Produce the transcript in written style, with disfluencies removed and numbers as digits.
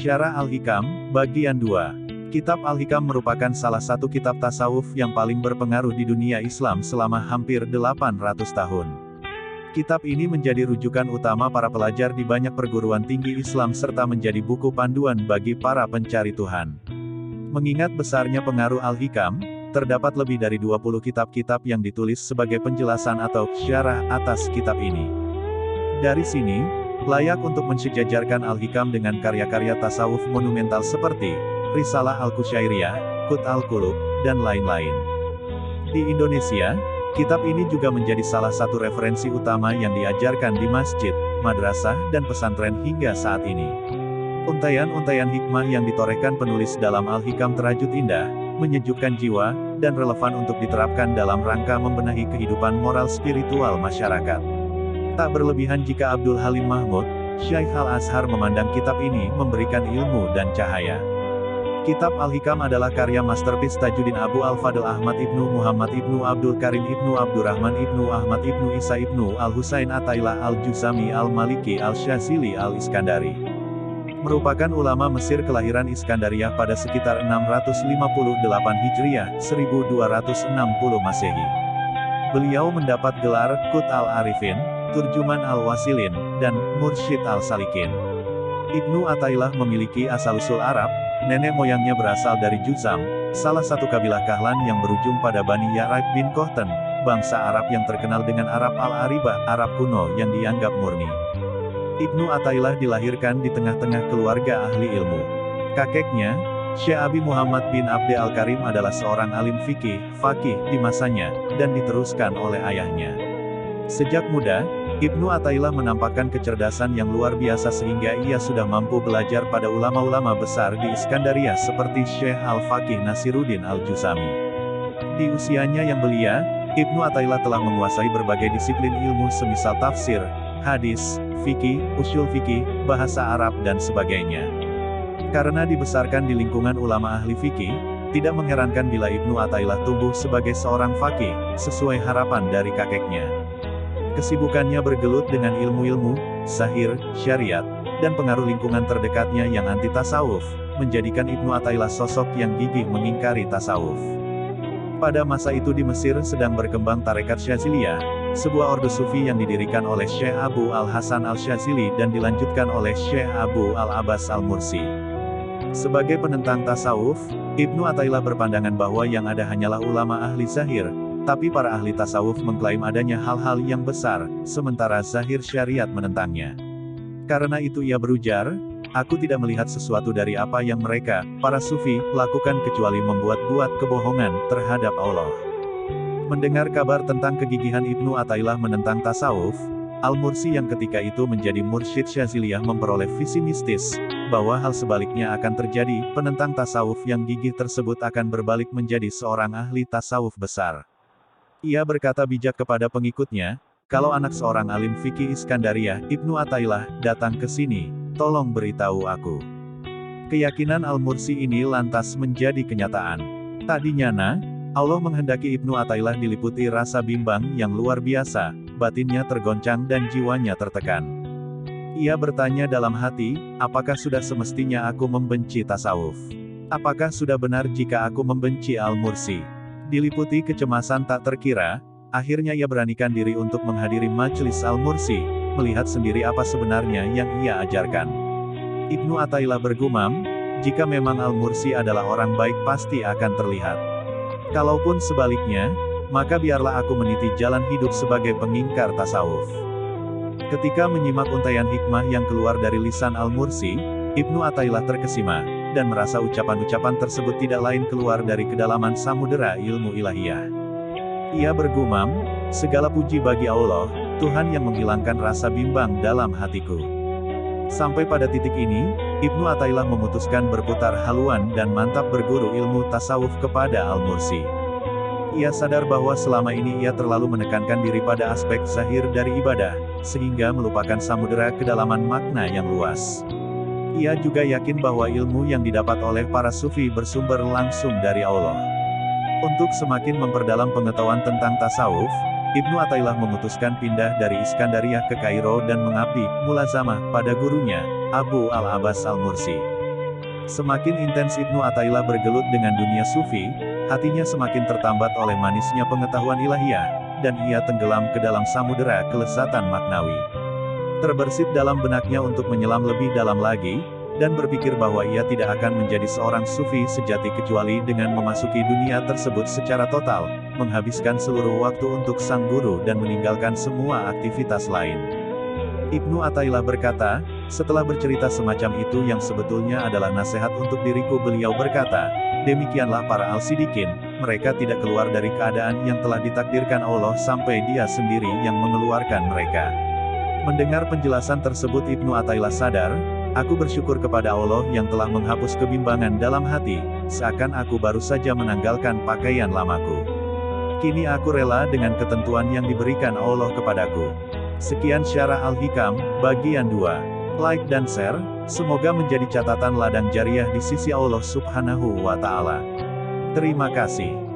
Syarah Al-Hikam, Bagian 2. Kitab Al-Hikam merupakan salah satu kitab tasawuf yang paling berpengaruh di dunia Islam selama hampir 800 tahun. Kitab ini menjadi rujukan utama para pelajar di banyak perguruan tinggi Islam serta menjadi buku panduan bagi para pencari Tuhan. Mengingat besarnya pengaruh Al-Hikam, terdapat lebih dari 20 kitab-kitab yang ditulis sebagai penjelasan atau syarah atas kitab ini. Dari sini, layak untuk mensejajarkan Al-Hikam dengan karya-karya tasawuf monumental seperti Risalah Al-Qusyairiyah, Qut Al-Qulub, dan lain-lain. Di Indonesia, kitab ini juga menjadi salah satu referensi utama yang diajarkan di masjid, madrasah, dan pesantren hingga saat ini. Untaian-untaian hikmah yang ditorehkan penulis dalam Al-Hikam terajut indah, menyejukkan jiwa, dan relevan untuk diterapkan dalam rangka membenahi kehidupan moral spiritual masyarakat. Tak berlebihan jika Abdul Halim Mahmud, Syaikh Al-Azhar memandang kitab ini memberikan ilmu dan cahaya. Kitab Al-Hikam adalah karya masterpiece Tajuddin Abu Al-Fadl Ahmad Ibnu Muhammad Ibnu Abdul Karim Ibnu Abdurrahman Ibnu Ahmad Ibnu Isa Ibnu Al-Husain Atailah Al-Juzami Al-Maliki Al-Syazili Al-Iskandari. Merupakan ulama Mesir kelahiran Iskandariyah pada sekitar 658 Hijriah, 1260 Masehi. Beliau mendapat gelar Qut Al-Arifin, Turjuman Al-Wasilin, dan Mursyid Al-Salikin. Ibnu Atailah memiliki asal-usul Arab, nenek moyangnya berasal dari Juzam, salah satu kabilah Kahlan yang berujung pada Bani Ya'rib bin Kohten, bangsa Arab yang terkenal dengan Arab Al-Aribah, Arab kuno yang dianggap murni. Ibnu Atailah dilahirkan di tengah-tengah keluarga ahli ilmu. Kakeknya, Syekh Abi Muhammad bin Abd Al-Karim adalah seorang alim fikih, faqih di masanya, dan diteruskan oleh ayahnya. Sejak muda, Ibnu Atailah menampakkan kecerdasan yang luar biasa sehingga ia sudah mampu belajar pada ulama-ulama besar di Iskandariyah seperti Syekh Al-Faqih Nasiruddin Al-Juzami. Di usianya yang belia, Ibnu Atailah telah menguasai berbagai disiplin ilmu semisal tafsir, hadis, fikih, usyul fikih, bahasa Arab dan sebagainya. Karena dibesarkan di lingkungan ulama ahli fikih, tidak mengherankan bila Ibnu Atailah tumbuh sebagai seorang faqih, sesuai harapan dari kakeknya. Kesibukannya bergelut dengan ilmu-ilmu, sahir, syariat, dan pengaruh lingkungan terdekatnya yang anti tasawuf, menjadikan Ibnu Atailah sosok yang gigih mengingkari tasawuf. Pada masa itu di Mesir sedang berkembang tarekat Syaziliyah, sebuah ordo sufi yang didirikan oleh Syekh Abu Al-Hasan Al-Syazili dan dilanjutkan oleh Syekh Abu Al-Abbas Al-Mursi. Sebagai penentang tasawuf, Ibnu Atailah berpandangan bahwa yang ada hanyalah ulama ahli zahir, tapi para ahli tasawuf mengklaim adanya hal-hal yang besar, sementara zahir syariat menentangnya. Karena itu ia berujar, aku tidak melihat sesuatu dari apa yang mereka, para sufi, lakukan kecuali membuat-buat kebohongan terhadap Allah. Mendengar kabar tentang kegigihan Ibnu Atailah menentang tasawuf, Al-Mursi yang ketika itu menjadi mursyid Syaziliyah memperoleh visi mistis, bahwa hal sebaliknya akan terjadi, penentang tasawuf yang gigih tersebut akan berbalik menjadi seorang ahli tasawuf besar. Ia berkata bijak kepada pengikutnya, kalau anak seorang alim fikih Iskandariyah, Ibnu Atailah, datang ke sini, tolong beritahu aku. Keyakinan Al-Mursi ini lantas menjadi kenyataan. Tadinya, Allah menghendaki Ibnu Atailah diliputi rasa bimbang yang luar biasa, batinnya tergoncang dan jiwanya tertekan. Ia bertanya dalam hati, apakah sudah semestinya aku membenci tasawuf? Apakah sudah benar jika aku membenci Al-Mursi? Diliputi kecemasan tak terkira, akhirnya ia beranikan diri untuk menghadiri majelis Al-Mursi, melihat sendiri apa sebenarnya yang ia ajarkan. Ibnu Atailah bergumam, jika memang Al-Mursi adalah orang baik pasti akan terlihat. Kalaupun sebaliknya, maka biarlah aku meniti jalan hidup sebagai pengingkar tasawuf. Ketika menyimak untaian hikmah yang keluar dari lisan Al-Mursi, Ibnu Atailah terkesima, dan merasa ucapan-ucapan tersebut tidak lain keluar dari kedalaman samudera ilmu ilahiyah. Ia bergumam, segala puji bagi Allah, Tuhan yang menghilangkan rasa bimbang dalam hatiku. Sampai pada titik ini, Ibnu Atailah memutuskan berputar haluan dan mantap berguru ilmu tasawuf kepada Al-Mursi. Ia sadar bahwa selama ini ia terlalu menekankan diri pada aspek zahir dari ibadah, sehingga melupakan samudera kedalaman makna yang luas. Ia juga yakin bahwa ilmu yang didapat oleh para sufi bersumber langsung dari Allah. Untuk semakin memperdalam pengetahuan tentang tasawuf, Ibnu Atailah memutuskan pindah dari Iskandariyah ke Kairo dan mengabdi, mulazamah, pada gurunya, Abu Al-Abbas Al-Mursi. Semakin intens Ibnu Athaillah bergelut dengan dunia sufi, hatinya semakin tertambat oleh manisnya pengetahuan ilahiyah, dan ia tenggelam ke dalam samudera kelesatan maknawi. Terbersit dalam benaknya untuk menyelam lebih dalam lagi, dan berpikir bahwa ia tidak akan menjadi seorang sufi sejati kecuali dengan memasuki dunia tersebut secara total, menghabiskan seluruh waktu untuk sang guru dan meninggalkan semua aktivitas lain. Ibnu Athaillah berkata, setelah bercerita semacam itu yang sebetulnya adalah nasihat untuk diriku, beliau berkata, demikianlah para al-sidikin, mereka tidak keluar dari keadaan yang telah ditakdirkan Allah sampai Dia sendiri yang mengeluarkan mereka. Mendengar penjelasan tersebut Ibnu Athaillah sadar, aku bersyukur kepada Allah yang telah menghapus kebimbangan dalam hati, seakan aku baru saja menanggalkan pakaian lamaku. Kini aku rela dengan ketentuan yang diberikan Allah kepadaku. Sekian Syarah Al-Hikam, bagian 2. Like dan share, semoga menjadi catatan ladang jariah di sisi Allah Subhanahu wa Ta'ala. Terima kasih.